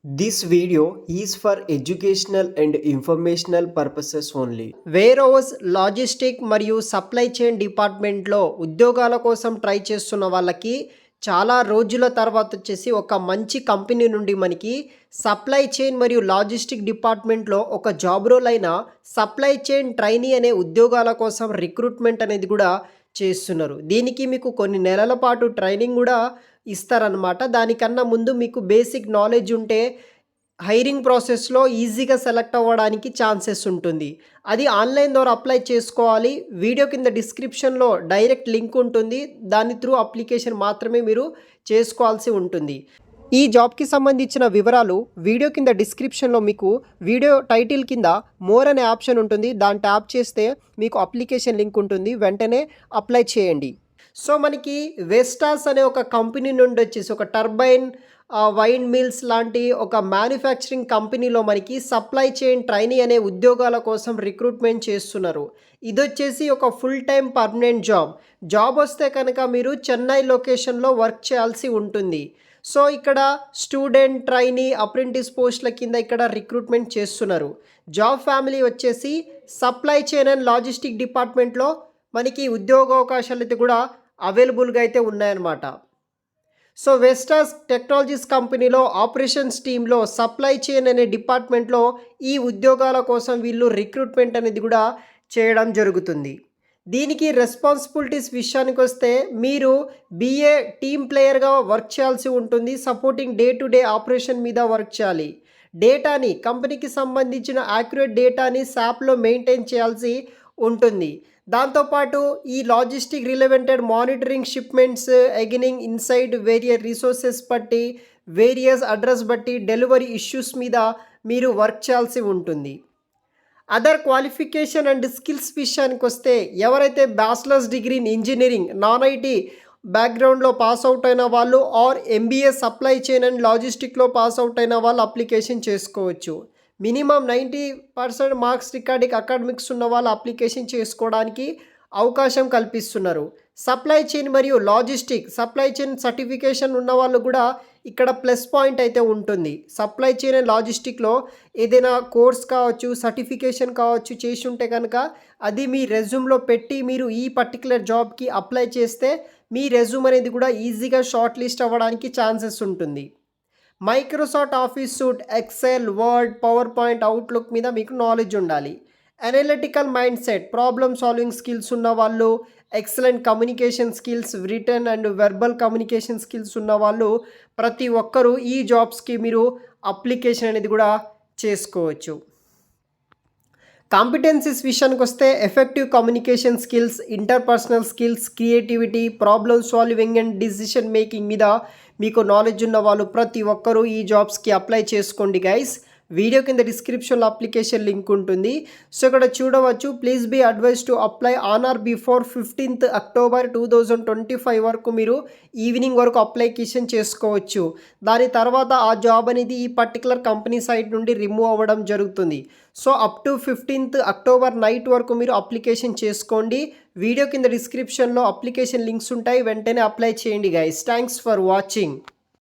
This video is for educational and informational purposes only. Warehouse logistic మరియు supply chain డిపార్ట్మెంట్లో ఉద్యోగాల కోసం try చేస్తున్న వాళ్ళకి చాలా రోజుల తర్వాత వచ్చేసి ఒక మంచి కంపెనీ నుండి మనకి సప్లై చైన్ మరియు లాజిస్టిక్ డిపార్ట్మెంట్లో ఒక జాబ్ రోల్ అయిన సప్లై చైన్ ట్రైనీ అనే ఉద్యోగాల కోసం రిక్రూట్మెంట్ అనేది కూడా చేస్తున్నారు. దీనికి మీకు కొన్ని నెలల పాటు ట్రైనింగ్ కూడా ఇస్తారనమాట. దానికన్నా ముందు మీకు బేసిక్ నాలెడ్జ్ ఉంటే హైరింగ్ ప్రాసెస్లో ఈజీగా సెలెక్ట్ అవ్వడానికి ఛాన్సెస్ ఉంటుంది. అది ఆన్లైన్ ద్వారా అప్లై చేసుకోవాలి. వీడియో కింద డిస్క్రిప్షన్లో డైరెక్ట్ లింక్ ఉంటుంది. దాని త్రూ అప్లికేషన్ మాత్రమే మీరు చేసుకోవాల్సి ఉంటుంది. ఈ జాబ్కి సంబంధించిన వివరాలు వీడియో కింద డిస్క్రిప్షన్లో మీకు వీడియో టైటిల్ కింద మోర్ అనే ఆప్షన్ ఉంటుంది. దాన్ని ట్యాప్ చేస్తే మీకు అప్లికేషన్ లింక్ ఉంటుంది. వెంటనే అప్లై చేయండి. సో మనకి వెస్టాస్ అనే ఒక కంపెనీ నుండి వచ్చేసి ఒక టర్బైన్ వైండ్ మిల్స్ లాంటి ఒక మ్యానుఫ్యాక్చరింగ్ కంపెనీలో మనకి సప్లై చైన్ ట్రైనీ అనే ఉద్యోగాల కోసం రిక్రూట్మెంట్ చేస్తున్నారు. ఇది వచ్చేసి ఒక ఫుల్ టైం పర్మనెంట్ జాబ్ వస్తే కనుక మీరు చెన్నై లొకేషన్లో వర్క్ చేయాల్సి ఉంటుంది. సో ఇక్కడ స్టూడెంట్ ట్రైనీ అప్రెంటిస్ పోస్టుల కింద ఇక్కడ రిక్రూట్మెంట్ చేస్తున్నారు. జాబ్ ఫ్యామిలీ వచ్చేసి సప్లై చైన్ అండ్ లాజిస్టిక్ డిపార్ట్మెంట్లో మనకి ఉద్యోగ అవకాశాలు అయితే కూడా అవైలబుల్గా అయితే ఉన్నాయన్నమాట. సో వెస్టాస్ టెక్నాలజీస్ కంపెనీలో ఆపరేషన్స్ టీంలో సప్లై చైన్ అనే డిపార్ట్మెంట్లో ఈ ఉద్యోగాల కోసం వీళ్ళు రిక్రూట్మెంట్ అనేది కూడా చేయడం జరుగుతుంది. దీనికి రెస్పాన్సిబిలిటీస్ విషయానికి వస్తే మీరు బీఏ టీమ్ ప్లేయర్గా వర్క్ చేయాల్సి ఉంటుంది. Supporting day to day operation మీద వర్క్ చేయాలి. డేటాని కంపెనీకి సంబంధించిన యాక్యురేట్ డేటాని SAPలో మెయింటైన్ చేయాల్సి ఉంటుంది. దాంతోపాటు ఈ లాజిస్టిక్ రిలవెంటెడ్ మానిటరింగ్ షిప్మెంట్స్ ఎగనింగ్ ఇన్సైడ్ వేరియస్ రిసోర్సెస్ బట్టి వేరియస్ అడ్రస్ బట్టి డెలివరీ ఇష్యూస్ మీద మీరు వర్క్ చేయాల్సి ఉంటుంది. అదర్ క్వాలిఫికేషన్ అండ్ స్కిల్స్ విషయానికి వస్తే ఎవరైతే bachelors degree in engineering non IT బ్యాక్గ్రౌండ్లో పాస్ అవుట్ అయిన వాళ్ళు or MBA supply chain and లాజిస్టిక్లో పాస్ అవుట్ అయిన వాళ్ళు అప్లికేషన్ చేసుకోవచ్చు. మినిమం 90% మార్క్స్ రికార్డింగ్ అకాడమిక్స్ ఉన్న వాళ్ళు అప్లికేషన్ చేసుకోవడానికి అవకాశం కల్పిస్తున్నారు. సప్లై చైన్ మరియు లాజిస్టిక్ సప్లై చైన్ సర్టిఫికేషన్ ఉన్న వాళ్ళు కూడా ఇక్కడ ప్లస్ పాయింట్ అయితే ఉంటుంది. సప్లై చైన్ అండ్ లాజిస్టిక్లో ఏదైనా కోర్స్ కావచ్చు సర్టిఫికేషన్ కావచ్చు చేసి ఉంటే కనుక అది మీ రెజ్యూమ్లో పెట్టి మీరు ఈ పర్టికులర్ జాబ్కి అప్లై చేస్తే మీ రెజ్యూమ్ అనేది కూడా ఈజీగా షార్ట్ లిస్ట్ అవ్వడానికి ఛాన్సెస్ ఉంటుంది. Microsoft Office suite Excel Word PowerPoint Outlook మీద మీకు నాలెడ్జ్ ఉండాలి. Analytical mind set problem solving skills ఉన్న వాళ్ళు excellent communication skills written and verbal communication skills ఉన్న వాళ్ళు ప్రతి ఒక్కరూ ఈ జాబ్స్కి మీరు అప్లికేషన్ అనేది కూడా చేసుకోవచ్చు. కాంపిటెన్సీస్ విషయానికి వస్తే effective communication skills interpersonal skills creativity problem solving and decision making మీద మీకు నాలెడ్జ్ ఉన్న వాళ్ళు ప్రతి ఒక్కరూ ఈ జాబ్స్కి అప్లై చేసుకోండి గైస్. వీడియో కింద డిస్క్రిప్షన్లో అప్లికేషన్ లింక్ ఉంటుంది. సో ఇక్కడ చూడవచ్చు please be advise to apply on or before 15th October 2025 వరకు మీరు ఈవినింగ్ వరకు అప్లికేషన్ చేసుకోవచ్చు. దాని తర్వాత ఆ జాబ్ అనేది ఈ పర్టికులర్ కంపెనీ సైట్ నుండి రిమూవ్ అవ్వడం జరుగుతుంది. So up to 15th October night వరకు మీరు అప్లికేషన్ చేసుకోండి. వీడియో కింద డిస్క్రిప్షన్లో అప్లికేషన్ లింక్స్ ఉంటాయి. వెంటనే అప్లై చేయండి గైస్. Thanks for watching.